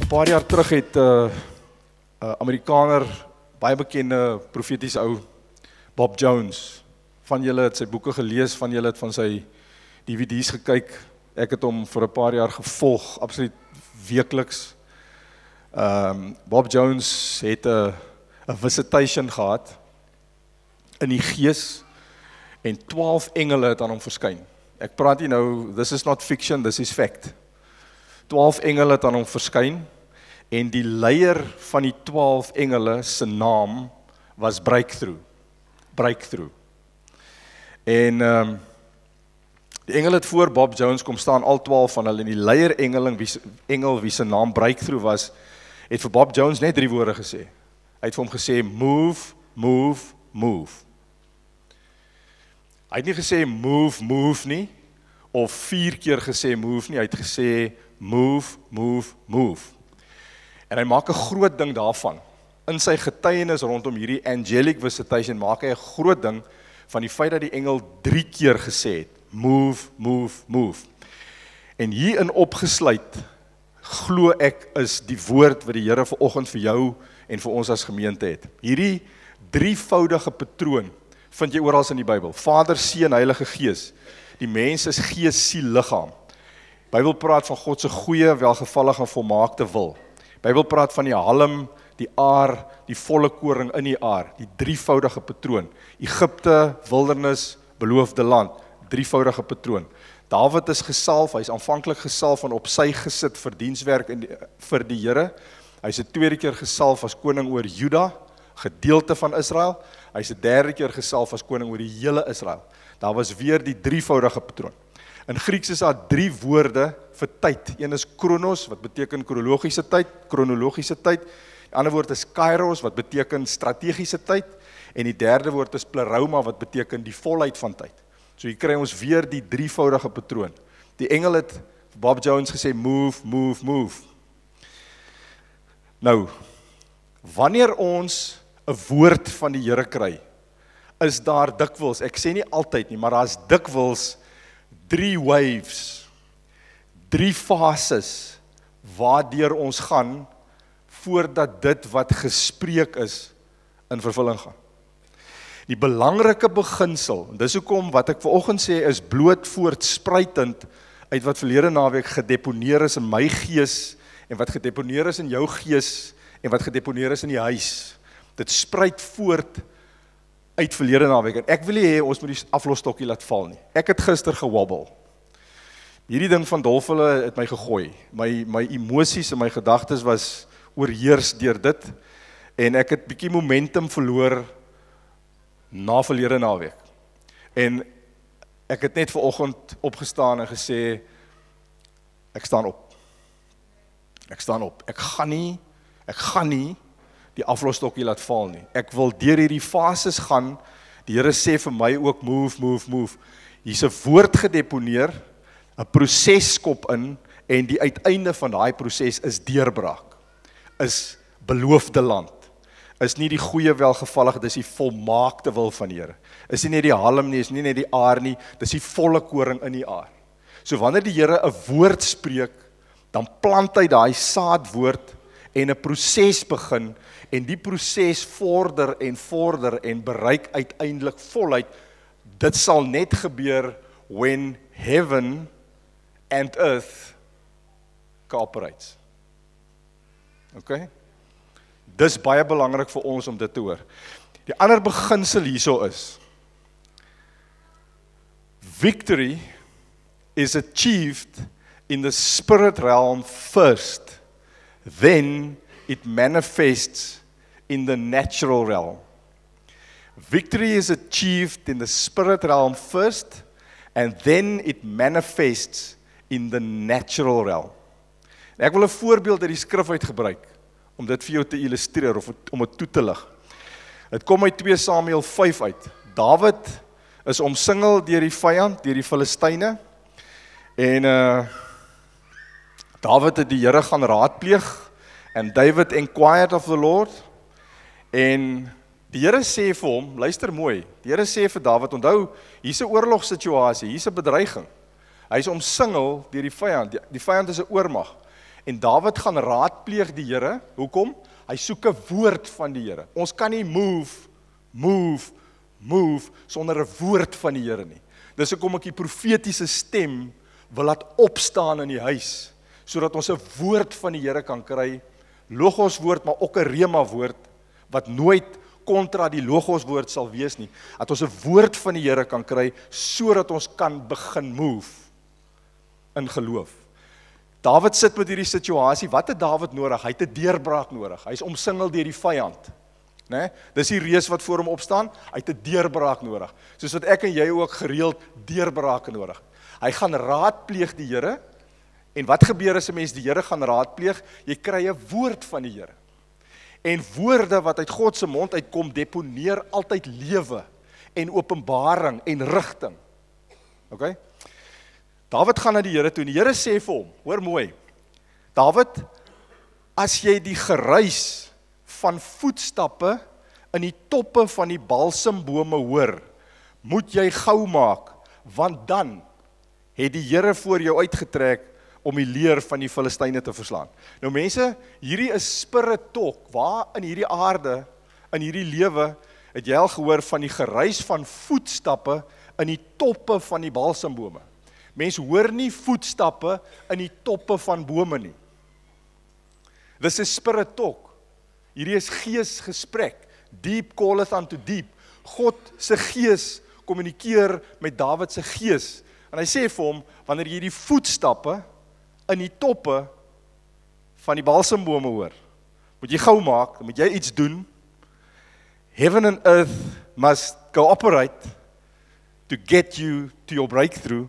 'n paar jaar terug het 'n Amerikaner, baie bekende profetiese ou, Bob Jones. Van julle het sy boeke gelees, van julle het van sy DVD's gekyk. Ek het hom vir 'n paar jaar gevolg, absoluut weekliks. Bob Jones het 'n visitation gehad in die gees en 12 engele het aan hom verskyn. Ek praat nie nou, this is not fiction, this is fact. 12 engele het aan hom verskyn en die leier van die 12 engele se naam was Breakthrough. Breakthrough. En die engele het voor Bob Jones kom staan, al 12 van hulle, en die leier engel wie se naam Breakthrough was, het vir Bob Jones net 3 woorde gesê. Hy het vir hom gesê, move, move, move. Hy het nie gesê move, move nie, of 4 keer gesê move nie, hy het gesê move, move, move. En hy maak 'n groot ding daarvan. In sy getuienis rondom hierdie angelic visitation maak hy 'n groot ding van die feit dat die engel 3 keer gesê het, move, move, move. En hierin opgesluit, glo ek, is die woord wat die Here vanoggend vir jou en vir ons as gemeente het. Hierdie 3voudige patroon vind jy oral in die Bybel. Vader, Seun, Heilige Gees. Die mens is gees, siel, liggaam. Bybel praat van God se goeie, welgevallige en volmaakte wil. Bybel praat van die halm, die aar, die volle koring in die aar, die 3voudige patroon. Egipte, wildernis, beloofde land, 3voudige patroon. Dawid is gesalf, hy is aanvanklik gesalf en op sy gesit vir dienswerk vir die Here. Hy is 'n 2de keer gesalf as koning oor Juda, gedeelte van Israel. Hy is 'n 3de keer gesalf as koning oor die hele Israel. Daar was weer die 3voudige patroon. In Grieks is daar 3 woorde vir tyd. Een is chronos, wat beteken kronologiese tyd. Die ander woord is kairos, wat beteken strategiese tyd. En die 3de woord is pleroma, wat beteken die volheid van tyd. So hier kry ons weer die 3voudige patroon. Die engel het Bob Jones gesê, move, move, move. Nou, wanneer ons 'n woord van die Here kry, is daar dikwels, ek sê nie altyd nie, maar daar is dikwels 3 waves, 3 fases, waardeur ons gaan, voordat dit wat gespreek is, in vervulling gaan. Die belangrike beginsel, en dis hoekom wat ek vanoggend sê, is bloot voortspruitend, uit wat verlede naweek gedeponeer is in my gees, en wat gedeponeer is in jou gees, en wat gedeponeer is in die huis. Dit spruit voort uit verlede naweek, en ek wil nie hê ons moet die aflosstokkie laat val nie. Ek het gister gewabbel. Hierdie ding van dolfhulle het my gegooi. My emosies en my gedagtes was oorheers deur dit, en ek het bietjie momentum verloor na verlede naweek. En ek het net vanoggend opgestaan en gesê, ek staan op. Ek staan op. Ek gaan nie die aflosstokkie laat val nie. Ek wil deur hierdie fases gaan. Die Here sê vir my ook, move, move, move. Hier's 'n woord gedeponeer, 'n proses skop in, en die uiteinde van daai proses is deurbraak. Is beloofde land. Is nie die goeie welgevallige, dis die volmaakte wil van die Here. Is nie net die halm nie, is nie net die aar nie, dis die volle koring in die aar. So wanneer die Here 'n woord spreek, dan plant hy daai saadwoord en 'n proses begin, en die proses vorder en bereik uiteindelik volheid. Dit sal net gebeur when heaven and earth cooperates. Okay? Dis baie belangrik vir ons om dit te hoor. Die ander beginsel hierso is, victory is achieved in the spirit realm first, then it manifests in the natural realm. Victory is achieved in the spirit realm first, and then it manifests in the natural realm. En ek wil 'n voorbeeld uit die skrif uitgebruik, om dit vir jou te illustreer, of om dit toe te lig. Dit kom uit 2 Samuel 5 uit. Dawid is omsingel deur die vyand, deur die Filistyne, en Dawid het die Here gaan raadpleeg, and David inquired of the Lord, en die Here sê vir hom, luister mooi, die Here sê vir Dawid, onthou, hier's 'n oorlogssituasie, hier's 'n bedreiging. Hy is omsingel deur die vyand is 'n oormag. En Dawid gaan raadpleeg die Here. Hoekom? Hy soek 'n woord van die Here. Ons kan nie move sonder 'n woord van die Here nie. Dis hoekom ek die profetiese stem wil laat opstaan in die huis, sodat ons 'n woord van die Here kan kry, logos woord, maar ook 'n rema woord, wat nooit kontra die logos woord sal wees nie, dat ons 'n woord van die Here kan kry, sodat ons kan begin move in geloof. Dawid sit met hierdie situasie. Wat het Dawid nodig? Hy het 'n deurbraak nodig. Hy is omsingel deur die vyand. Né? Dis die reus wat voor hom opstaan. Hy het 'n deurbraak nodig. Soos wat ek en jy ook gereeld deurbrake nodig. Hy gaan raadpleeg die Here. En wat gebeur as 'n mens die Here gaan raadpleeg? Jy kry 'n woord van die Here. En woorde wat uit God se mond uitkom, deponeer altyd lewe en openbaring en rigting. OK? Dawid gaan na die Here toe en die Here sê vir hom, hoor mooi, Dawid, as jy die geruis van voetstappe in die toppe van die balsambome hoor, moet jy gou maak, want dan het die Here voor jou uitgetrek om die leer van die Filistyne te verslaan. Nou mense, hierdie is spirit talk, waar in hierdie aarde, in hierdie lewe, het jy al gehoor van die geruis van voetstappe in die toppe van die balsambome. Mens hoor nie voetstappe in die toppe van bome nie. Dis 'n spirit talk. Hierdie is geesgesprek. Deep calleth unto deep. God se gees kommunikeer met Dawid se gees. En hy sê vir hom, wanneer jy die voetstappe in die toppe van die balsambome hoor, moet jy gou maak, dan moet jy iets doen. Heaven and earth must cooperate to get you to your breakthrough,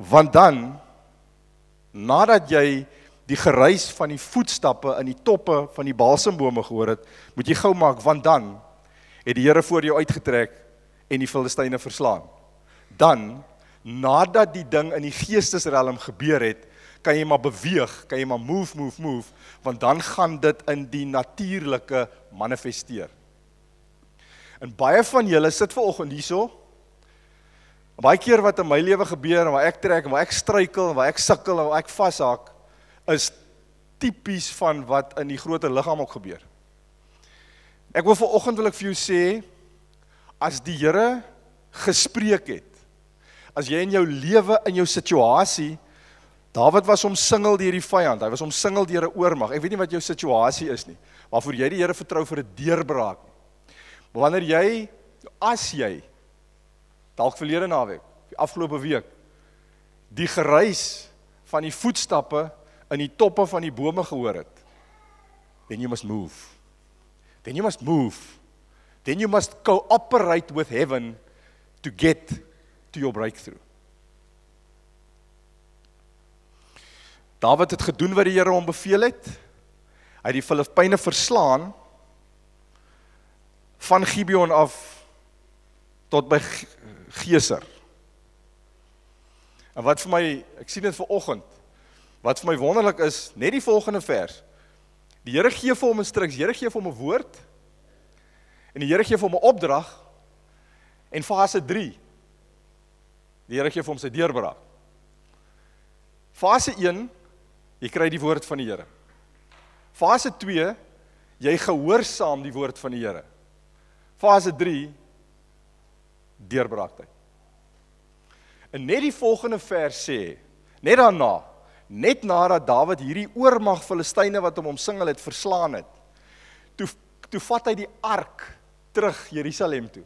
want dan, nadat jy die geruis van die voetstappe in die toppe van die balsambome gehoor het, moet jy gou maak, want dan het die Here voor jou uitgetrek en die Filistyne verslaan. Dan, nadat die ding in die geestesrelm gebeur het, kan jy maar beweeg, kan jy maar move, want dan gaan dit in die natuurlike manifesteer. En baie van julle sit vanoggend hierso, baie keer wat in my lewe gebeur, en waar ek trek, en waar ek struikel, en waar ek sukkel, en waar ek vashaak, is tipies van wat in die groter liggaam ook gebeur. Ek wil vanoggend ek vir jou sê, as die Here gespreek het, as jy in jou lewe, in jou situasie, Dawid was omsingel deur die vyand, hy was omsingel deur 'n oormag. Ek weet nie wat jou situasie is nie, waarvoor jy die Here vertrou vir 'n deurbraak. Maar wanneer as jy, dalk verlede naweek, die afgelope week, die geruis van die voetstappe in die toppe van die bome gehoor het, then you must move. Then you must move. Then you must cooperate with heaven to get to your breakthrough. Dawid het gedoen wat die Here hom beveel het. Hy het die Filistyne verslaan van Gibeon af tot by Geser. En wat vir my, ek sien dit vanoggend, wat vir my wonderlik is, net die volgende vers. Die Here gee vir hom 'n instruks, die Here gee vir hom 'n woord, en die Here gee vir hom 'n opdrag, en fase 3, die Here gee vir hom sy deurbraak. Fase 1, jy kry die woord van die Here. Fase 2, jy gehoorsaam die woord van die Here. Fase 3, deurbraaktyd. En net die volgende vers sê, net daarna, net nadat Dawid hierdie oormag Filistyne wat hom omsingel het, verslaan het, toe vat hy die ark terug Jerusalem toe.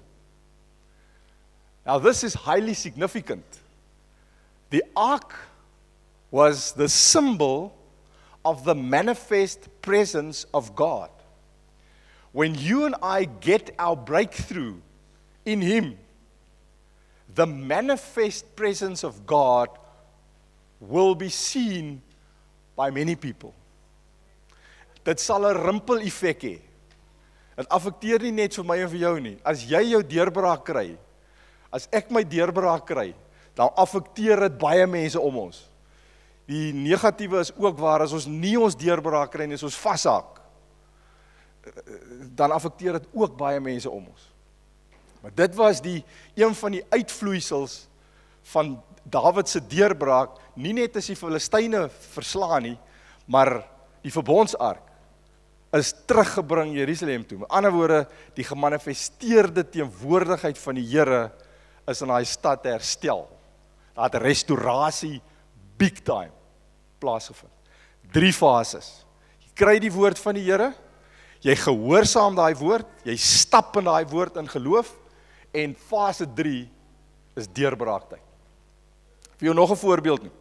Now this is highly significant. The ark was the symbol of the manifest presence of God. When you and I get our breakthrough in Him, the manifest presence of God will be seen by many people. Dit sal 'n rimpel effek hê. Dit affekteer nie net vir my en vir jou nie. As jy jou deurbraak kry, as ek my deurbraak kry, dan affekteer dit baie mense om ons. Die negatiewe is ook waar, as ons nie ons deurbraak kry nie, as ons vashaak, dan affekteer dit ook baie mense om ons. Maar dit was een van die uitvloeisels van Dawid se deurbraak, nie net as die Filistyne verslaan nie, maar die verbondsark, is teruggebring Jerusalem toe. Met ander woorde, die gemanifesteerde teenwoordigheid van die Here is in daai stad herstel. Daar het restaurasie big time plaasgevind. 3 fases. Jy kry die woord van die Here, jy gehoorsaam daai woord, jy stap in daai woord in geloof, en fase 3 is deurbraaktyd. Vir jou nog 'n voorbeeld noem.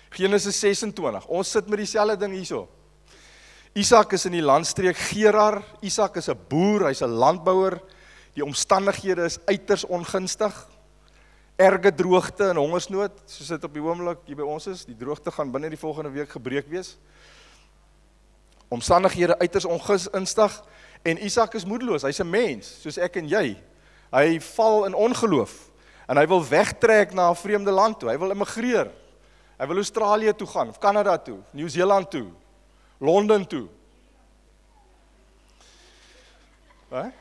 Genesis 26, ons sit met dieselfde ding hierso. Isak is in die landstreek Gerar, Isak is 'n boer, hy's 'n landbouer, die omstandighede is uiters ongunstig, erge droogte en hongersnood, soos dit op die oomblik hier by ons is, die droogte gaan binne die volgende week gebreek wees. Omstandighede uiters ongunstig, en Isak is moedeloos, hy's 'n mens, soos ek en jy. Hy val in ongeloof, en hy wil wegtrek na 'n vreemde land toe, hy wil immigreer. Hy wil Australië toe gaan, of Kanada toe, Nieu-Seeland toe, Londen toe. Wat?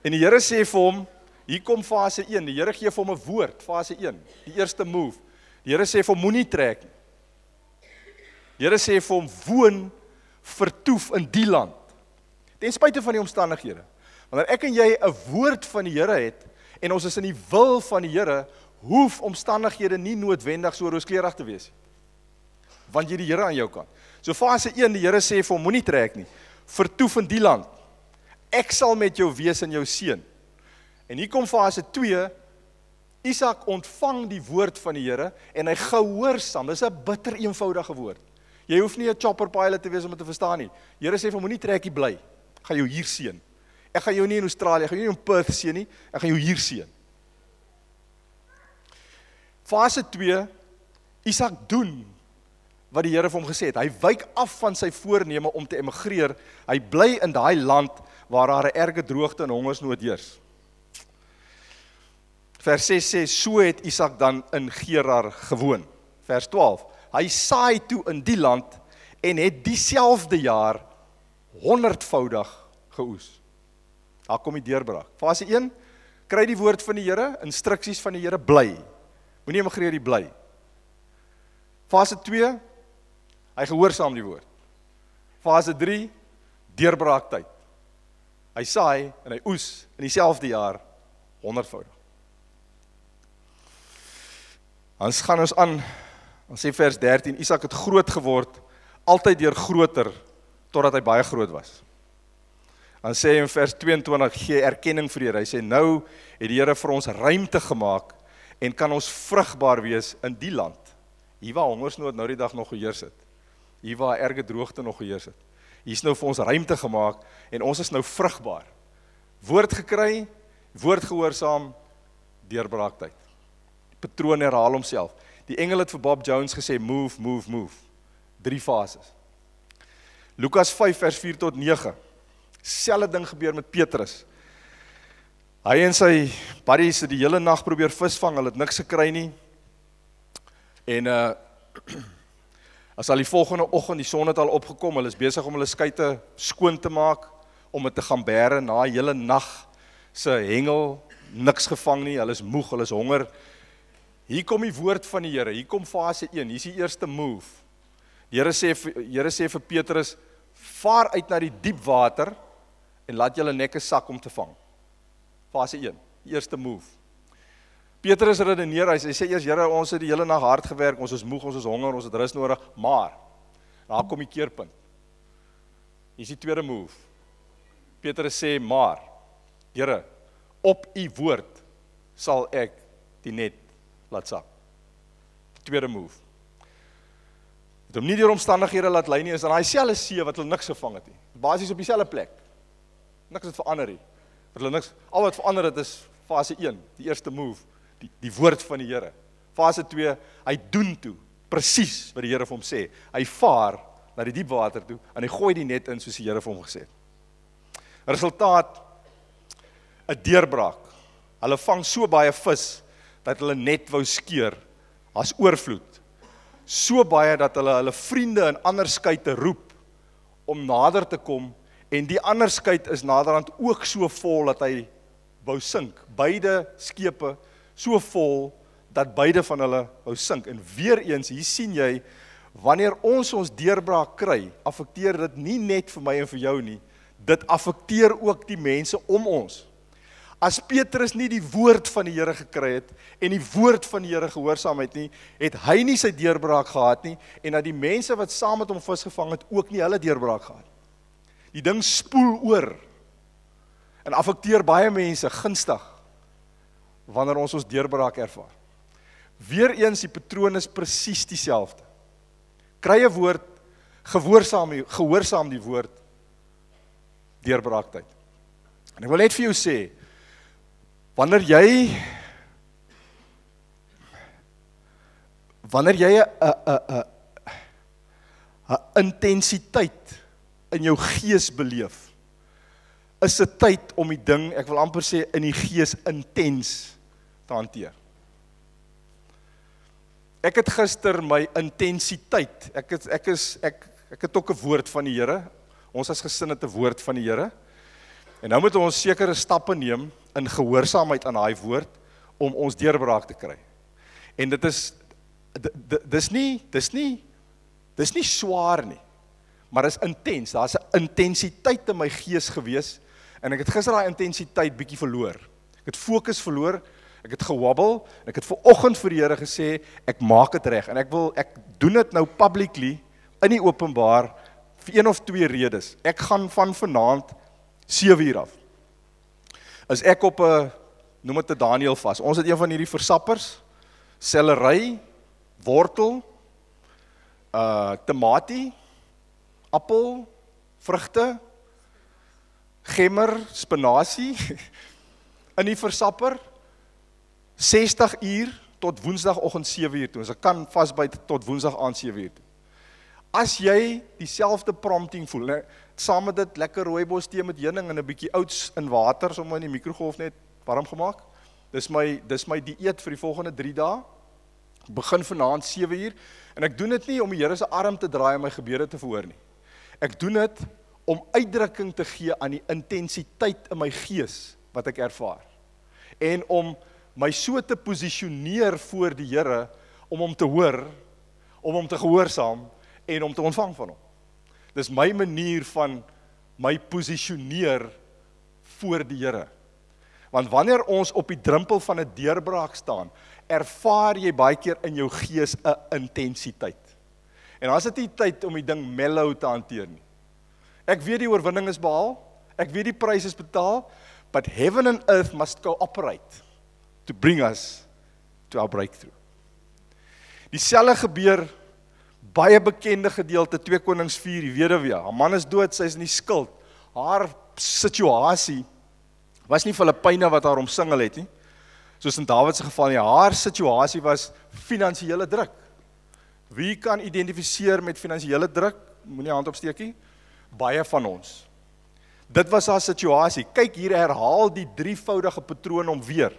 En die Here sê vir hom, hier kom fase 1, die Here gee vir hom 'n woord, fase 1, die eerste move. Die Here sê vir hom, moenie trek nie. Die Here sê vir hom, woon, vertoef in die land. Ten spyte van die omstandighede. Wanneer ek en jy 'n woord van die Here het, en ons is in die wil van die Here, hoef omstandighede nie noodwendig so rooskleurig te wees. Want jy die Here aan jou kant. So fase 1, die Here sê vir hom, moenie trek nie. Vertoef in die land. Ek sal met jou wees en jou seën. En hier kom fase 2, Isak ontvang die woord van die Here, en hy gehoorsaam. Dis 'n bitter eenvoudige woord. Jy hoef nie 'n chopper pilot te wees om dit te verstaan nie. Die Here sê vir hom, moenie trek nie, bly. Ek gaan jou hier seën. Ek gaan jou nie in Australië, ek gaan jou nie in Perth seën nie, ek gaan jou hier seën. Fase 2, Isak doen wat die Here vir hom gesê het. Hy wyk af van sy voorneme om te emigreer. Hy bly in daai land waar daar 'n erge droogte en hongersnood heers. Vers 6 sê, so het Isak dan in Gerar gewoon. Vers 12, hy saai toe in die land en het dieselfde jaar 100voudig geoes. Daar kom die deurbraak. Fase 1, kry die woord van die Here, instruksies van die Here, bly. Moenie emigreer, die bly. Fase 2, hy gehoorsaam die woord. Fase 3, deurbraaktyd. Hy saai en hy oes in dieselfde jaar 100voudig. Dan gaan ons aan, dan sê vers 13, Isak het groot geword, altyd deur groter, totdat hy baie groot was. Dan sê hy in vers 22, gee erkenning vir die Here. Hy sê, nou het die Here vir ons ruimte gemaak, en kan ons vrugbaar wees in die land. Hier waar hongersnood nou die dag nog geheers het. Hier waar erge droogte nog geheers het. Hier is nou vir ons ruimte gemaak, en ons is nou vrugbaar. Woord gekry, woord gehoorsaam, deurbraaktyd. Die patroon herhaal homself. Die engel het vir Bob Jones gesê, move, move, move. 3 fases. Lukas 5 vers 4 tot 9. Selfde ding gebeur met Petrus. Hy en sy buddies het die hele nag probeer visvang, hulle het niks gekry nie. En as al die volgende oggend, die son het al opgekom, hulle is besig om hulle skuite skoon te maak, om dit te gaan bære, na hele nag se hengel, niks gevang nie, hulle is moeg, hulle is honger. Hier kom die woord van die Here, hier kom fase 1, hier is die eerste move. Die Here sê vir Petrus, vaar uit na die diep water, en laat julle nekke sak om te vang. Fase 1, die eerste move. Petrus redeneer, hy sê eers, Here, ons het die hele nag hard gewerk, ons is moeg, ons is honger, ons het rus nodig, maar, daar kom die keerpunt. Hier is die tweede move. Petrus sê, maar, Here, op u woord sal ek die net laat sak. Tweede move. Het hom nie deur omstandighede laat lei nie, is aan daai selfde see wat hulle niks gevang het nie. Basies op dieselfde plek. Niks het verander nie. Al wat verander het is fase 1, die eerste move, die woord van die Here. Fase 2, hy doen toe, presies wat die Here vir hom sê. Hy vaar na die diep water toe, en hy gooi die net in soos die Here vir hom gesê het. Resultaat, 'n deurbraak. Hulle vang so baie vis, dat hulle net wou skeur, as oorvloed. So baie dat hulle vriende in ander skuite roep, om nader te kom, en die ander skuit is naderhand ook so vol, dat hy wou sink. Beide skepe so vol, dat beide van hulle wou sink. En weer eens, hier sien jy, wanneer ons deurbraak kry, affekteer dit nie net vir my en vir jou nie, dit affekteer ook die mense om ons. As Petrus nie die woord van die Here gekry het, en die woord van die Here gehoorsaam het nie, het hy nie sy deurbraak gehad nie, en dat die mense wat saam met hom visgevang het, ook nie hulle deurbraak gehad. Die ding spoel oor, en affekteer baie mense gunstig, wanneer ons deurbraak ervaar. Weereens, die patroon is presies dieselfde. Kry 'n woord, gehoorsaam die woord, deurbraaktyd. En ek wil net vir jou sê, wanneer jy 'n intensiteit in jou gees beleef, is dit tyd om die ding, ek wil amper sê, in die gees intens te hanteer. Ek het gister my intensiteit, ek het ook 'n woord van die Here, ons as gesin het 'n woord van die Here, en nou moet ons sekere stappe neem, in gehoorsaamheid aan daai woord, om ons deurbraak te kry. En dit is, dis nie swaar nie, maar dis intens, daar is 'n intensiteit in my gees gewees, en ek het gister daai intensiteit bietjie verloor. Ek het fokus verloor, ek het gewabbel, en ek het vanoggend vir die Here gesê, ek maak dit reg, en ek doen dit nou publicly, in die openbaar, vir 1 of 2 redes. Ek gaan van vanaand 7 uur af. Is ek op 'n, noem dit 'n Daniel vas. Ons het een van hierdie versappers, sellery, wortel, tamatie, appel, vrugte, gemmer, spinasie, in die versapper, 60 uur tot woensdagoggend 7 uur toe. Ons kan vasbyt tot woensdag aand 7 uur toe. As jy dieselfde prompting voel, saam met dit lekker rooibos tee met heuning en 'n bietjie oats in water, sommer in die mikrogolf net warm gemaak. Dis my dieet vir die volgende 3 dae. Ek begin vanaand 7 uur en ek doen dit nie om die Here se arm te draai en my gebede te verhoor nie. Ek doen dit om uitdrukking te gee aan die intensiteit in my gees wat ek ervaar. En om my so te posisioneer voor die Here om hom te hoor, om hom te gehoorsaam en om te ontvang van hom. Dis my manier van my posisioneer voor die Here. Want wanneer ons op die drempel van 'n deurbraak staan, ervaar jy baie keer in jou gees 'n intensiteit. En dan is dit nie tyd om die ding mellow te hanteer nie. Ek weet die oorwinning is behaal, ek weet die prys is betaal, but heaven and earth must cooperate to bring us to our breakthrough. Dieselfde gebeur, baie bekende gedeelte, 2 Konings 4, die weduwee, haar man is dood, sy is in die skuld, haar situasie was nie Filippyne wat haar omsingel het nie, soos in Dawid se geval nie, haar situasie was finansiële druk. Wie kan identifiseer met finansiële druk? Moenie hand opsteek nie. Baie van ons. Dit was haar situasie. Kyk, hier herhaal die 3voudige patroon om weer.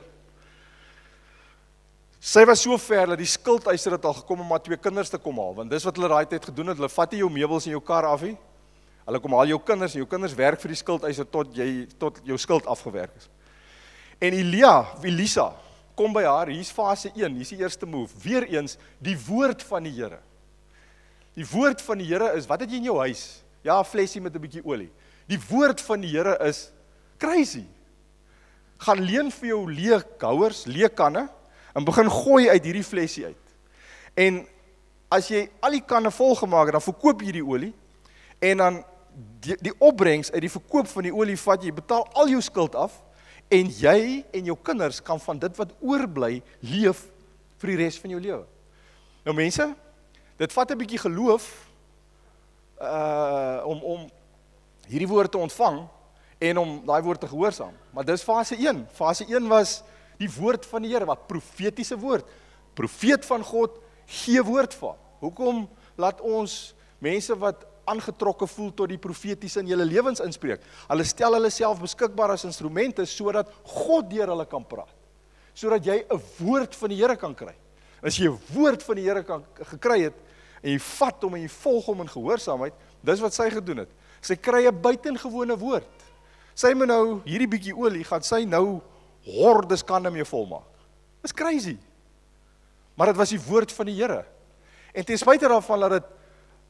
Sy was so ver dat die skuldeiser het al gekom om haar 2 kinders te kom haal, want dis wat hulle daai tyd gedoen het, hulle vat nie jou meubels en jou kar af nie, hulle kom haal jou kinders, en jou kinders werk vir die skuldeiser tot jou skuld afgewerk is. En Elisa, kom by haar, hier is fase 1, hier is die eerste move, weer eens, die woord van die Here. Die woord van die Here is, wat het jy in jou huis? Ja, 'n flesie met 'n bietjie olie. Die woord van die Here is crazy. Gaan leen vir jou leeghouers, leekanne, en begin gooi uit hierdie flesie uit. En as jy al die kanne vol gemaak het, dan verkoop jy die olie, en dan die opbrengs uit die verkoop van die olie vat jy, betaal al jou skuld af, en jy en jou kinders kan van dit wat oorbly leef vir die res van jou lewe. Nou mense, dit vat 'n bietjie geloof om hierdie woord te ontvang en om daai woord te gehoorsaam. Maar dis fase 1. Fase 1 was die woord van die Here, wat profetiese woord. Profeet van God gee woord van. Hoekom laat ons mense wat aangetrokke voel tot die profetiese in julle lewens inspreek? Hulle stel hulle self beskikbaar as instrumente sodat God deur hulle kan praat. Sodat jy 'n woord van die Here kan kry. As jy 'n woord van die Here kan gekry het en jy vat hom en jy volg hom in gehoorsaamheid, dis wat sy gedoen het. Sy kry 'n buitengewone woord. Sy moet nou hierdie bietjie olie, gaan sy nou hordes kanne mee volmaak. Dis crazy. Maar dit was die woord van die Here. En ten spyte daarvan dat dit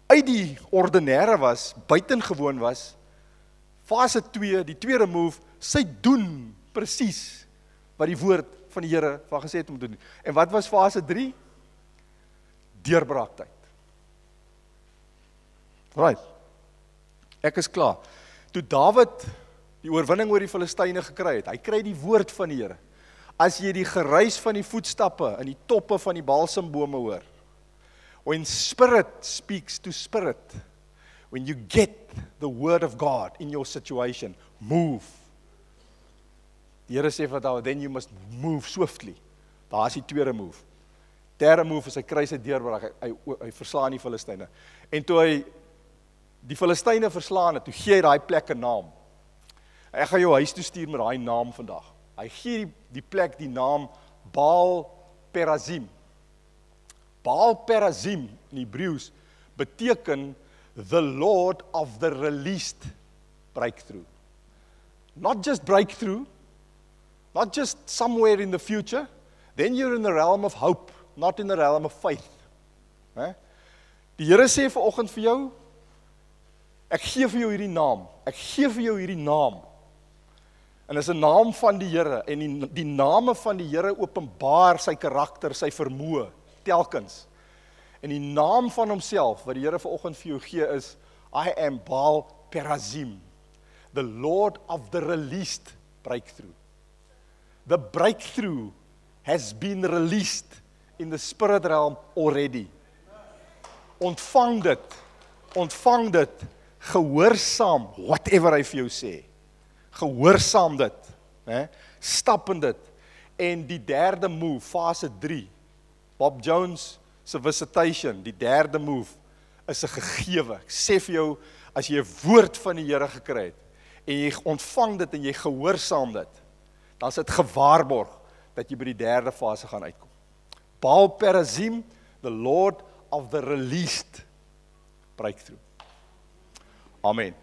uit die ordinêre was, buitengewoon was, fase 2, die tweede move, sy doen presies wat die woord van die Here van gesê het om te doen. En wat was fase 3? Deurbraaktyd. Right. Ek is klaar. Toe Dawid die oorwinning oor die Filistyne gekry het, hy kry die woord van die Here. As jy die geruis van die voetstappe in die toppe van die balsambome hoor, when spirit speaks to spirit, when you get the word of God in your situation, move. Die Here sê vir Dawid, then you must move swiftly. Daar is die tweede move. Derde move is hy kry sy deurbraak, hy verslaan die Filistyne. En toe hy die Filistyne verslaan het, toe gee hy daai plek 'n naam. Ek gaan jou huis toe stuur met daai naam vandag. Hy gee die plek die naam Baal Perazim. Baal Perazim in Hebreëus beteken the Lord of the released breakthrough. Not just breakthrough, not just somewhere in the future, then you're in the realm of hope, not in the realm of faith. Die Here sê vanoggend vir jou, ek gee vir jou hierdie naam, ek gee vir jou hierdie naam. En dit is 'n naam van die Here, en die name van die Here openbaar sy karakter, sy vermoë, telkens. En die naam van homself, wat die Here vanoggend vir jou gee is, I am Baal Perazim, the Lord of the released breakthrough. The breakthrough has been released in the spirit realm already. Ontvang dit, gehoorsaam, whatever hy vir jou sê. Gehoorsaam dit, stap in dit. En die derde move, fase 3, Bob Jones se visitation, die derde move, is 'n gegewe. Ek sê vir jou, as jy 'n woord van die Here gekry het, en jy ontvang dit en jy gehoorsaam dit, dan is dit gewaarborg, dat jy by die derde fase gaan uitkom. Baal Perazim, the Lord of the released breakthrough. Amen.